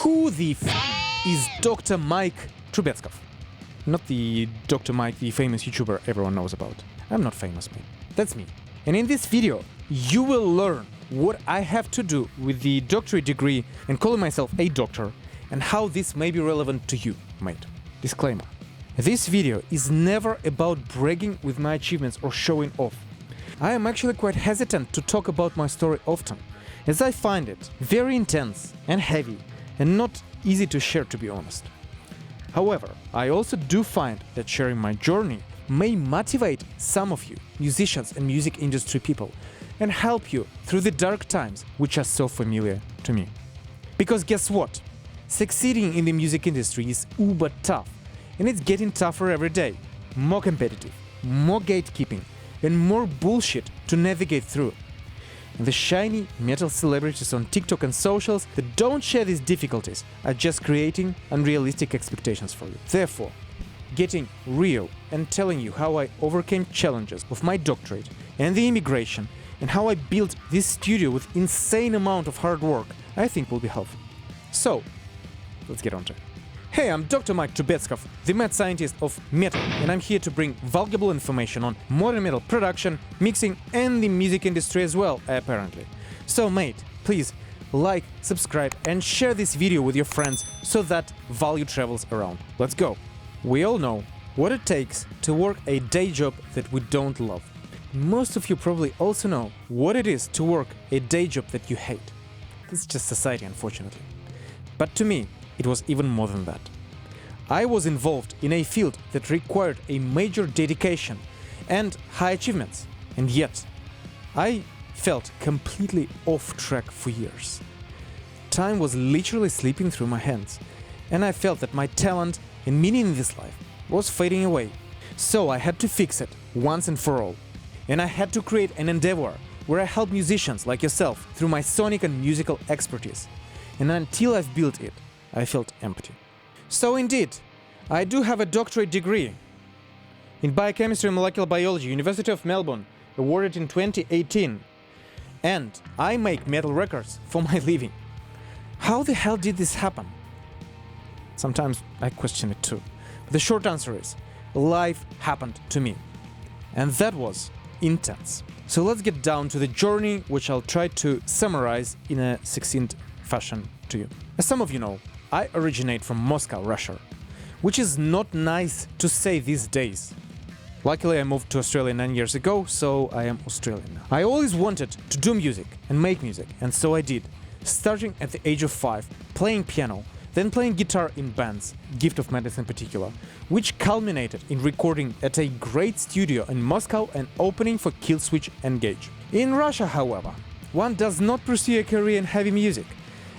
Who the is Dr. Mike Trubetskov? Not the Dr. Mike, the famous YouTuber everyone knows about. I'm not famous, mate. That's me. And in this video, you will learn what I have to do with the doctorate degree and calling myself a doctor, and how this may be relevant to you, mate. Disclaimer. This video is never about bragging with my achievements or showing off. I am actually quite hesitant to talk about my story often, as I find it very intense and heavy and not easy to share, to be honest. However, I also do find that sharing my journey may motivate some of you, musicians and music industry people, and help you through the dark times which are so familiar to me. Because guess what? Succeeding in the music industry is uber tough, and it's getting tougher every day. More competitive, more gatekeeping, and more bullshit to navigate through. And the shiny metal celebrities on TikTok and socials that don't share these difficulties are just creating unrealistic expectations for you. Therefore, getting real and telling you how I overcame challenges of my doctorate and the immigration, and how I built this studio with insane amount of hard work, I think will be helpful. So, let's get on to it. Hey, I'm Dr. Mike Trubetskov, the mad scientist of metal, and I'm here to bring valuable information on modern metal production, mixing, and the music industry as well, apparently. So mate, please like, subscribe, and share this video with your friends so that value travels around. Let's go! We all know what it takes to work a day job that we don't love. Most of you probably also know what it is to work a day job that you hate. It's just society, unfortunately. But to me, it was even more than that. I was involved in a field that required a major dedication and high achievements, and yet I felt completely off track for years. Time was literally slipping through my hands, and I felt that my talent and meaning in this life was fading away. So I had to fix it once and for all, and I had to create an endeavor where I help musicians like yourself through my sonic and musical expertise. And until I've built it, I felt empty. So indeed, I do have a doctorate degree in biochemistry and molecular biology, University of Melbourne, awarded in 2018. And I make metal records for my living. How the hell did this happen? Sometimes I question it too. But the short answer is, life happened to me. And that was intense. So let's get down to the journey, which I'll try to summarize in a succinct fashion to you. As some of you know, I originate from Moscow, Russia, which is not nice to say these days. Luckily, I moved to Australia 9 years ago, so I am Australian now. I always wanted to do music and make music, and so I did. Starting at the age of 5, playing piano, then playing guitar in bands, Gift of Madness in particular, which culminated in recording at a great studio in Moscow and opening for Killswitch and Gage. In Russia, however, one does not pursue a career in heavy music,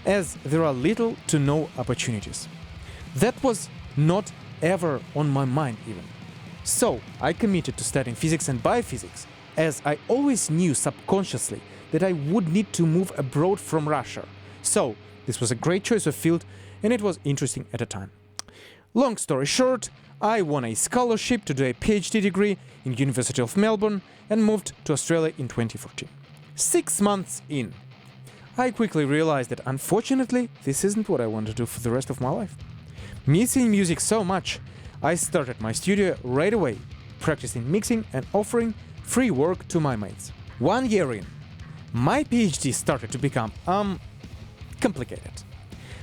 as there are little to no opportunities. That was not ever on my mind even. So I committed to studying physics and biophysics, as I always knew subconsciously that I would need to move abroad from Russia. So this was a great choice of field, and it was interesting at the time. Long story short, I won a scholarship to do a PhD degree in University of Melbourne and moved to Australia in 2014. 6 months in, I quickly realized that unfortunately, this isn't what I want to do for the rest of my life. Missing music so much, I started my studio right away, practicing mixing and offering free work to my mates. 1 year in, my PhD started to become, complicated.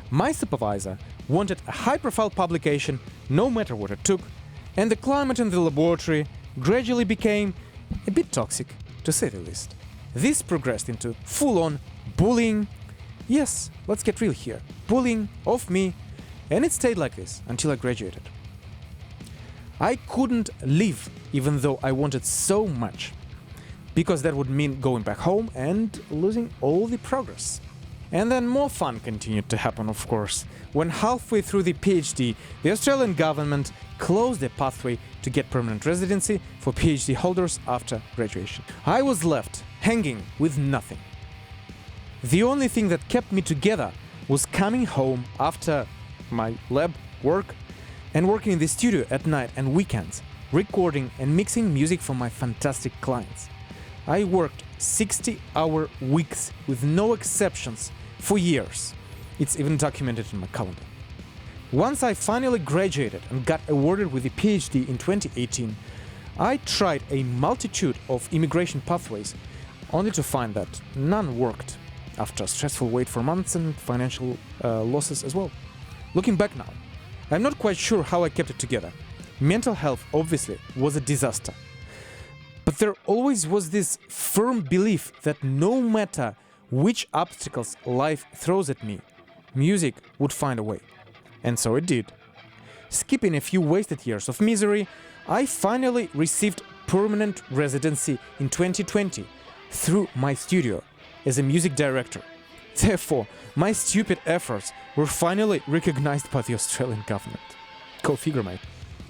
My supervisor wanted a high-profile publication, no matter what it took, and the climate in the laboratory gradually became a bit toxic, to say the least. This progressed into full-on bullying. Yes, let's get real here. Bullying of me, and it stayed like this until I graduated. I couldn't leave, even though I wanted so much, because that would mean going back home and losing all the progress. And then more fun continued to happen, of course, when halfway through the PhD, the Australian government closed the pathway to get permanent residency for PhD holders after graduation. I was left hanging with nothing. The only thing that kept me together was coming home after my lab work and working in the studio at night and weekends, recording and mixing music for my fantastic clients. I worked 60-hour weeks with no exceptions for years. It's even documented in my calendar. Once I finally graduated and got awarded with a PhD in 2018, I tried a multitude of immigration pathways, only to find that none worked, after a stressful wait for months and financial losses as well. Looking back now, I'm not quite sure how I kept it together. Mental health obviously was a disaster. But there always was this firm belief that no matter which obstacles life throws at me, music would find a way. And so it did. Skipping a few wasted years of misery, I finally received permanent residency in 2020 through my studio as a music director. Therefore, my stupid efforts were finally recognized by the Australian government. Go figure, mate.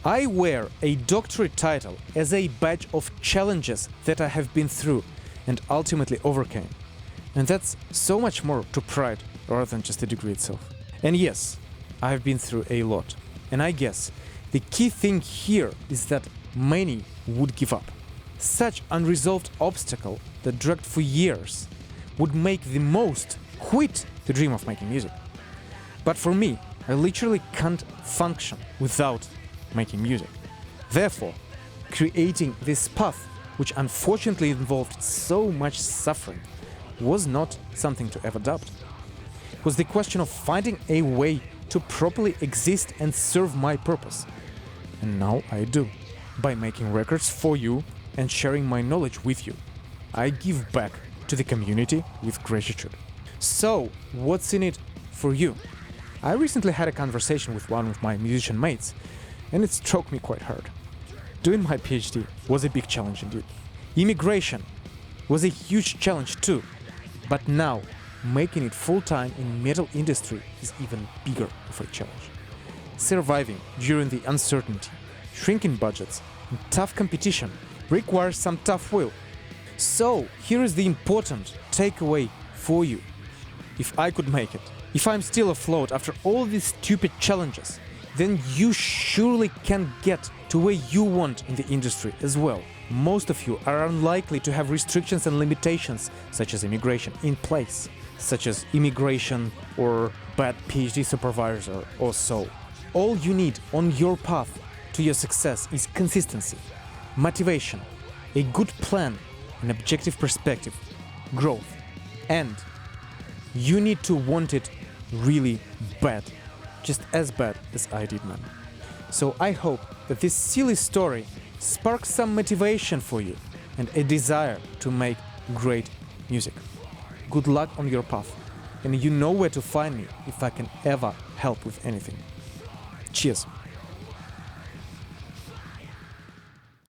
I wear a doctorate title as a badge of challenges that I have been through and ultimately overcame. And that's so much more to pride rather than just the degree itself. And yes, I have been through a lot. And I guess the key thing here is that many would give up. Such unresolved obstacle that dragged for years would make the most quit the dream of making music. But for me, I literally can't function without making music. Therefore, creating this path, which unfortunately involved so much suffering, was not something to ever doubt. It was the question of finding a way to properly exist and serve my purpose. And now I do, by making records for you and sharing my knowledge with you. I give back to the community with gratitude. So, what's in it for you? I recently had a conversation with one of my musician mates, and it struck me quite hard. Doing my PhD was a big challenge indeed. Immigration was a huge challenge too, but now making it full-time in metal industry is even bigger of a challenge. Surviving during the uncertainty, shrinking budgets, and tough competition requires some tough will. So here is the important takeaway for you. If I could make it, if I'm still afloat after all these stupid challenges, then you surely can get to where you want in the industry as well. Most of you are unlikely to have restrictions and limitations such as immigration in place, such as immigration or bad PhD supervisor or so. All you need on your path to your success is consistency, motivation, a good plan, an objective perspective, growth, and you need to want it really bad, just as bad as I did, man. So I hope that this silly story sparks some motivation for you and a desire to make great music. Good luck on your path, and you know where to find me if I can ever help with anything. Cheers.